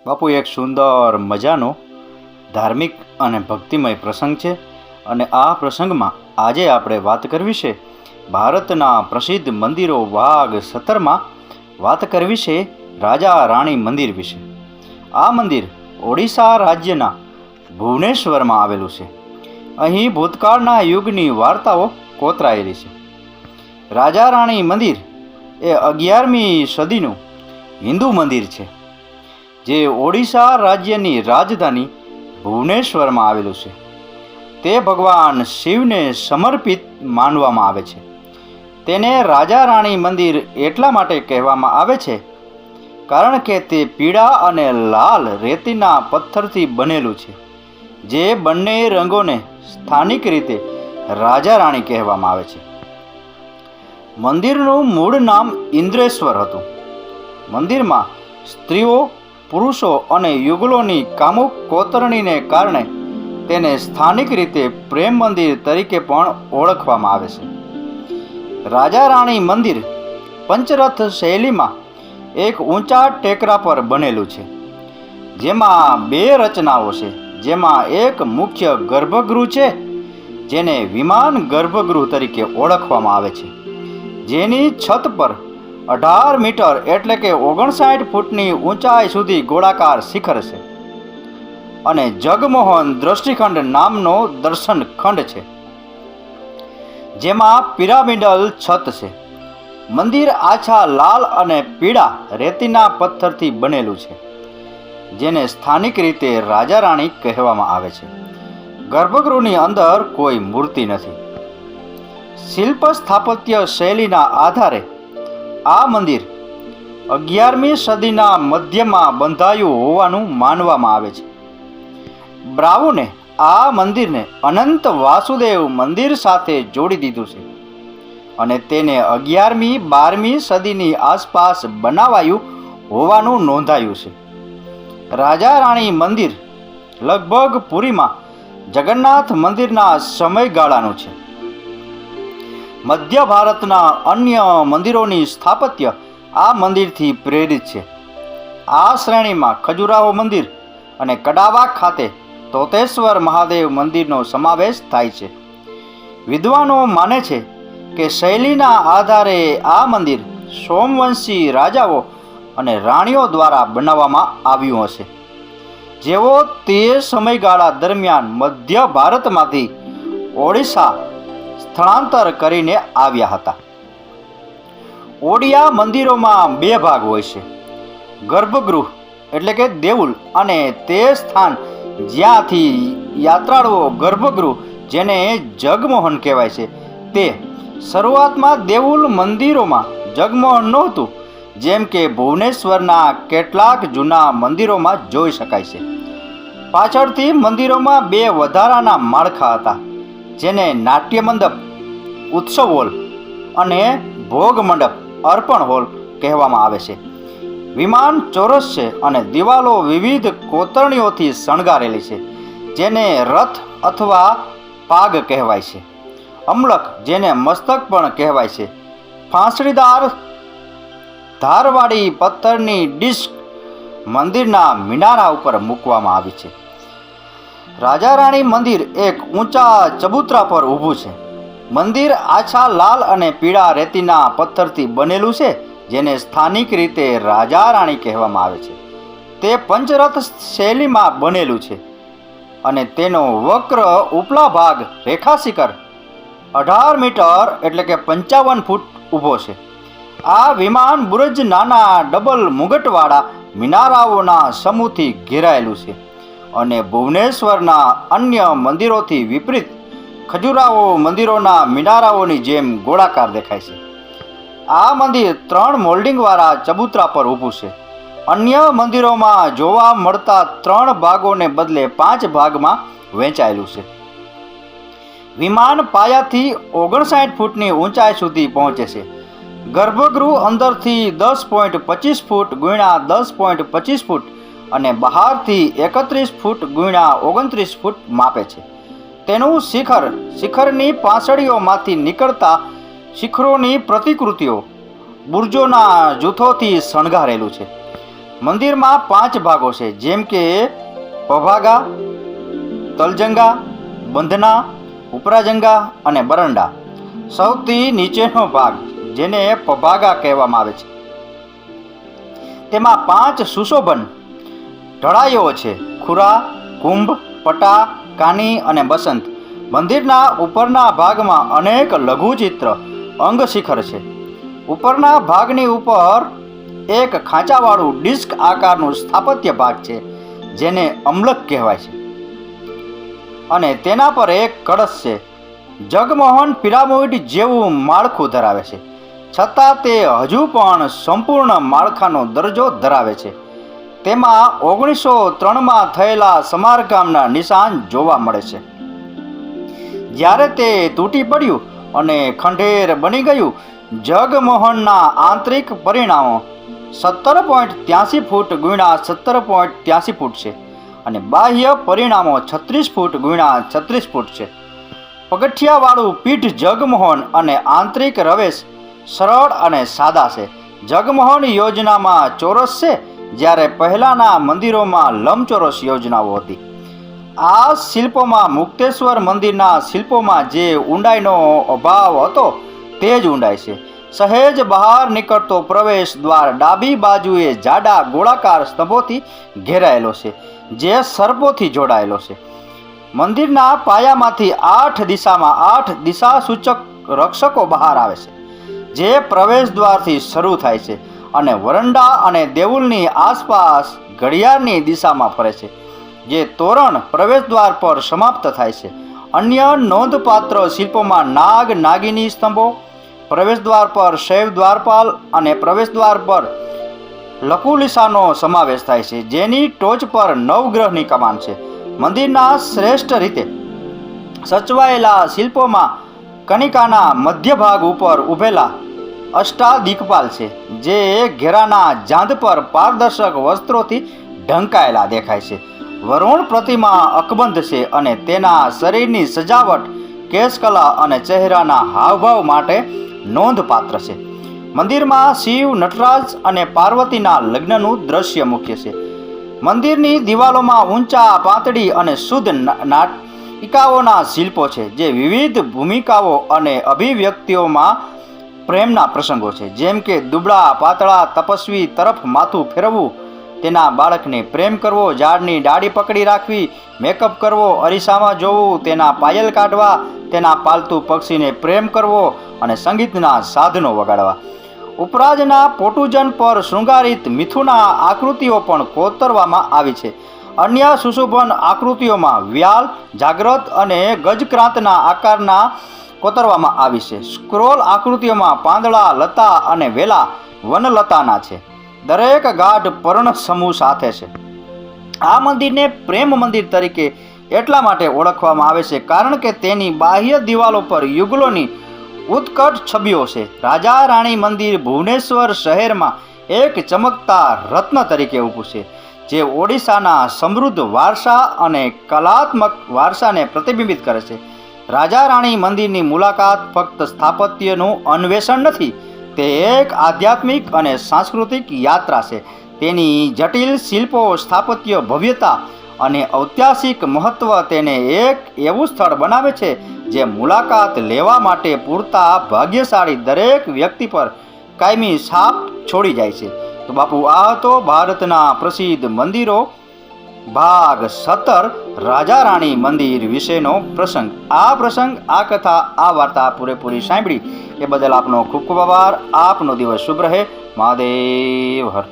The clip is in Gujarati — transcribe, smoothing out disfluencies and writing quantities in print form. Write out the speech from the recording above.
બાપુ, એક સુંદર મજાનો ધાર્મિક અને ભક્તિમય પ્રસંગ છે અને આ પ્રસંગમાં આજે આપણે વાત કરવી છે ભારતના પ્રસિદ્ધ મંદિરો ભાગ 17માં વાત કરવી છે રાજા રાણી મંદિર વિશે. આ મંદિર ઓડિશા રાજ્યના ભુવનેશ્વરમાં આવેલું છે. અહીં ભૂતકાળના યુગની વાર્તાઓ કોતરાયેલી છે. રાજા રાણી મંદિર એ 11મી સદીનું હિન્દુ મંદિર છે જે ઓડિશા રાજ્યની રાજધાની ભુવનેશ્વરમાં આવેલું છે. તે ભગવાન શિવને સમર્પિત માનવામાં આવે છે. તેને રાજા રાણી મંદિર એટલા માટે કહેવામાં આવે છે કારણ કે તે પીળા અને લાલ રેતીના પથ્થરથી બનેલું છે, જે બંને રંગોને સ્થાનિક રીતે રાજા રાણી કહેવામાં આવે છે. મંદિરનું મૂળ નામ ઇન્દ્રેશ્વર હતું. મંદિરમાં સ્ત્રીઓ, પુરુષો અને યુગલોની કામુક કોતરણીને કારણે તેને સ્થાનિક રીતે પ્રેમ મંદિર તરીકે પણ ઓળખવામાં આવે છે. રાજા રાણી મંદિર પંચરથ શૈલીમાં એક ઊંચા ટેકરા પર બનેલું છે, જેમાં 2 રચનાઓ છે. જેમાં એક મુખ્ય ગર્ભગૃહ છે, જેને વિમાન ગર્ભગૃહ તરીકે ઓળખવામાં આવે છે, જેની છત પર 18 મીટર એટલે કે 59 ફૂટની ઊંચાઈ સુધી ગોળાકાર શિખર છે અને જગમોહન દૃષ્ટિખંડ નામનો દર્શન ખંડ છે, જેમાં પિરામિડલ છત છે. મંદિર આછા લાલ અને પીળા રેતીના પથ્થરથી બનેલું છે, જેને સ્થાનિક રીતે રાજા રાણી કહેવામાં આવે છે. ગર્ભગૃહની અંદર કોઈ મૂર્તિ નથી. શિલ્પ સ્થાપત્ય શૈલીના આધારે આ મંદિર 11મી સદીના મધ્યમાં બંધાયું હોવાનું માનવામાં આવે છે. બ્રાવુને આ મંદિરને અનંત વાસુદેવ મંદિર સાથે જોડી દીધું છે અને તેને 11મી 12મી સદીની આસપાસ બનાવાયું હોવાનું નોંધાયું છે. રાજા રાણી મંદિર લગભગ પુરીમાં જગન્નાથ મંદિરના સમયગાળાનું છે. મધ્ય ભારતના અન્ય મંદિરોની સ્થાપત્ય આ મંદિરથી પ્રેરિત છે. આ શ્રેણીમાં ખજુરાહો મંદિર અને કડાવા ખાતે તોતેશ્વર મહાદેવ મંદિરનો સમાવેશ થાય છે. વિદ્વાનો માને છે કે શૈલીના આધારે આ મંદિર સોમવંશી રાજાઓ અને રાણીઓ દ્વારા બનાવવામાં આવ્યું હશે, જેઓ તે સમયગાળા દરમિયાન મધ્ય ભારતમાંથી ઓડિશા સ્થળાંતર કરીને આવ્યા હતા. ઓડિયા મંદિરોમાં 2 ભાગ હોય છે: ગર્ભગૃહ એટલે કે દેઉલ અને તે સ્થાન જ્યાંથી યાત્રાળુઓ ગર્ભગૃહ, જેને જગમોહન કહેવાય છે, તે. શરૂઆતમાં દેઉલ મંદિરોમાં જગમોહન નહોતું, જેમ કે ભુવનેશ્વરના કેટલાક જૂના મંદિરોમાં જોઈ શકાય છે. પાછળથી મંદિરોમાં 2 વધારાના માળખા હતા, જેને નાટ્ય મંડપ, ઉત્સવ હોલ અને ભોગ મંડપ, અર્પણ હોલ કહેવામાં આવે છે. વિમાન ચોરસ છે અને દિવાલો વિવિધ કોતરણીઓથી શણગારેલી છે, જેને રથ અથવા પાગ કહેવાય છે. અમલક, જેને મસ્તક પણ કહેવાય છે, ફાંસડીદાર ધારવાળી પથ્થરની ડિસ્ક મંદિરના મિનારા ઉપર મૂકવામાં આવી છે. રાજા રાણી મંદિર એક ઊંચા ચબૂતરા પર ઊભું છે. મંદિર આછા લાલ અને પીળા રેતીના પથ્થરથી બનેલું છે, જેને સ્થાનિક રીતે રાજા રાણી કહેવામાં આવે છે. તે પંચરથ શૈલીમાં બનેલું છે અને તેનો વક્ર ઉપલા ભાગ રેખાશિખર 18 મીટર એટલે કે 55 ફૂટ ઊભો છે. આ વિમાન બુરજ નાના ડબલ મુગટવાળા મિનારાઓના સમૂહથી ઘેરાયેલું છે અને ભુવનેશ્વરના અન્ય મંદિરોથી વિપરીત ખજુરાહો મંદિરોના મિનારાઓની જેમ ગોળાકાર દેખાય છે. આ મંદિર 3 મોલ્ડિંગવાળા ચબૂતરા પર ઊભું છે. અન્ય મંદિરોમાં જોવા મળતા 3 ભાગોને બદલે 5 ભાગમાં વહેંચાયેલું છે. વિમાન પાયાથી 59 ફૂટની ઊંચાઈ સુધી પહોંચે છે. ગર્ભગૃહ અંદરથી 10.25 ફૂટ ગુણ્યા 10.25 ફૂટ અને બહારથી 31 ફૂટ ગુણ્યા 29 ફૂટ માપે છે. તેનું શિખરની પાંસળીઓમાંથી નીકળતા શિખરોની પ્રતિકૃતિઓ બુર્જોના જૂથોથી શણગારેલું છે. મંદિરમાં 5 ભાગો છે, જેમ કે પભાગા, તલજંગા, બંધના, ઉપરાજંગા અને બરંડા. સૌથી નીચેનો ભાગ, જેને પભાગા કહેવામાં આવે છે, તેમાં 5 સુશોભન ઢળાઈઓ છે: ખુરા, કુંભ, પટા, કાની અને બસંત. મંદિરના ઉપરના ભાગમાં અનેક લઘુચિત્ર અંગ શિખર છે. ઉપરના ભાગની ઉપર એક ખાંચાવાળું ડિસ્ક આકારનું સ્થાપત્ય ભાગ છે, જેને અમલક કહેવાય છે, અને તેના પર એક કળશ છે. જગમોહન પિરામિડ જેવું માળખું ધરાવે છે, છતાં તે હજુ પણ સંપૂર્ણ માળખાનો દરજ્જો ધરાવે છે. તેમાં 1903માં થયેલા સમારકામના નિશાન જોવા મળે છે. જ્યારે તે તૂટી પડ્યું અને ખંડેર બની ગયું, જગમોહનના આંતરિક પરિમાણો 17.83 ફૂટ ગુણ્યા 17.83 ફૂટ છે અને બાહ્ય પરિમાણો 36 ફૂટ ગુણ્યા 36 ફૂટ છે. પગથિયાવાળું પીઠ જગમોહન અને આંતરિક રવેશ સરળ અને સાદા છે. જગમોહન યોજનામાં ચોરસ છે, જ્યારે પહેલાંના મંદિરોમાં લંબચોરસ યોજનાઓ હતી. આ શિલ્પોમાં મુક્તેશ્વર મંદિરના શિલ્પોમાં જે ઊંડાઈનો અભાવ હતો તે જ ઊંડાઈ છે. સહેજ બહાર નીકળતો પ્રવેશ દ્વાર ડાબી બાજુએ જાડા ગોળાકાર સ્તંભોથી ઘેરાયેલો છે, જે સર્પોથી જોડાયેલો છે. મંદિરના પાયામાંથી 8 દિશામાં 8 દિશાસૂચક રક્ષકો બહાર આવે છે, જે પ્રવેશ દ્વારથી શરૂ થાય છે અને વરંડા અને દેઉલની આસપાસ ઘડિયાળની દિશામાં ફરે છે, જે તોરણ પ્રવેશદ્વાર પર સમાપ્ત થાય છે. અન્ય નોંધપાત્ર શિલ્પોમાં નાગ નાગિની સ્તંભો, પ્રવેશદ્વાર પર શૈવ દ્વારપાલ અને પ્રવેશદ્વાર પર લકુલિસાનો સમાવેશ થાય છે, જેની ટોચ પર નવગ્રહની કમાન છે. મંદિરના શ્રેષ્ઠ રીતે સચવાયેલા શિલ્પોમાં કનિકાના મધ્ય ભાગ ઉપર ઊભેલા અષ્ટાદિક્પાલ છે, જે ઘેરાના જાંદ પર પારદર્શક વસ્ત્રોથી ઢંકાયેલા દેખાય છે. વરુણ પ્રતિમા અકબંધ છે અને તેના શરીરની સજાવટ, કેશકલા અને ચહેરાના હાવભાવ માટે નોંધપાત્ર છે. મંદિરમાં શિવ, નટરાજ અને પાર્વતીના લગ્નનું દ્રશ્ય મુખ્ય છે. મંદિરની દિવાલોમાં ઊંચા, પાતળી અને શુદ્ધ નાટિકાઓના શિલ્પો છે, જે વિવિધ ભૂમિકાઓ અને અભિવ્યક્તિઓમાં પ્રેમના પ્રસંગો છે, જેમ કે દુબળા પાતળા તપસ્વી તરફ માથું ફેરવવું, તેના બાળકને પ્રેમ કરવો, ઝાડની ડાળી પકડી રાખવી, મેકઅપ કરવો, અરીસામાં જોવું, તેના પાયલ કાઢવા, તેના પાલતુ પક્ષીને પ્રેમ કરવો અને સંગીતના સાધનો વગાડવા. ઉપરાજના પોટુજન પર શૃંગારિત મિથુના આકૃતિઓ પણ કોતરવામાં આવી છે. અન્ય સુશોભન આકૃતિઓમાં વ્યાલ, જાગ્રત અને ગજક્રાંતના આકારના કોતરવામાં આવી છે. સ્ક્રોલ આકૃતિઓમાં પાંદડા, લતા અને વેલા વનલતાના છે. દરેક ગાઢ પર્ણ સમૂહ સાથે છે. આ મંદિરને પ્રેમ મંદિર તરીકે એટલા માટે ઓળખવામાં આવે છે કારણ કે તેની બાહ્ય દિવાલો પર યુગલોની ઉત્કટ છબીઓ છે. રાજા રાણી મંદિર ભુવનેશ્વર શહેરમાં એક ચમકતા રત્ન તરીકે ઊભું છે, જે ઓડિશાના સમૃદ્ધ વારસા અને કલાત્મક વારસાને પ્રતિબિંબિત કરે છે. રાજા રાણી મંદિરની મુલાકાત ફક્ત સ્થાપત્યનું અન્વેષણ નથી, તે એક આધ્યાત્મિક અને સાંસ્કૃતિક યાત્રા છે. તેની જટિલ શિલ્પો, સ્થાપત્ય ભવ્યતા અને ઐતિહાસિક મહત્વ તેને એક એવું સ્થળ બનાવે છે જે મુલાકાત લેવા માટે પૂરતા ભાગ્યશાળી દરેક વ્યક્તિ પર કાયમી છાપ છોડી જાય છે. તો બાપુ, આ હતો ભારતના પ્રસિદ્ધ મંદિરો ભાગ 17 રાજા રાણી મંદિર વિશેનો પ્રસંગ. આ કથા, આ વાર્તા પૂરેપૂરી સાંભળી એ બદલ આપનો ખૂબ ખૂબ આભાર. આપનો દિવસ શુભ રહે. મહાદેવ હર.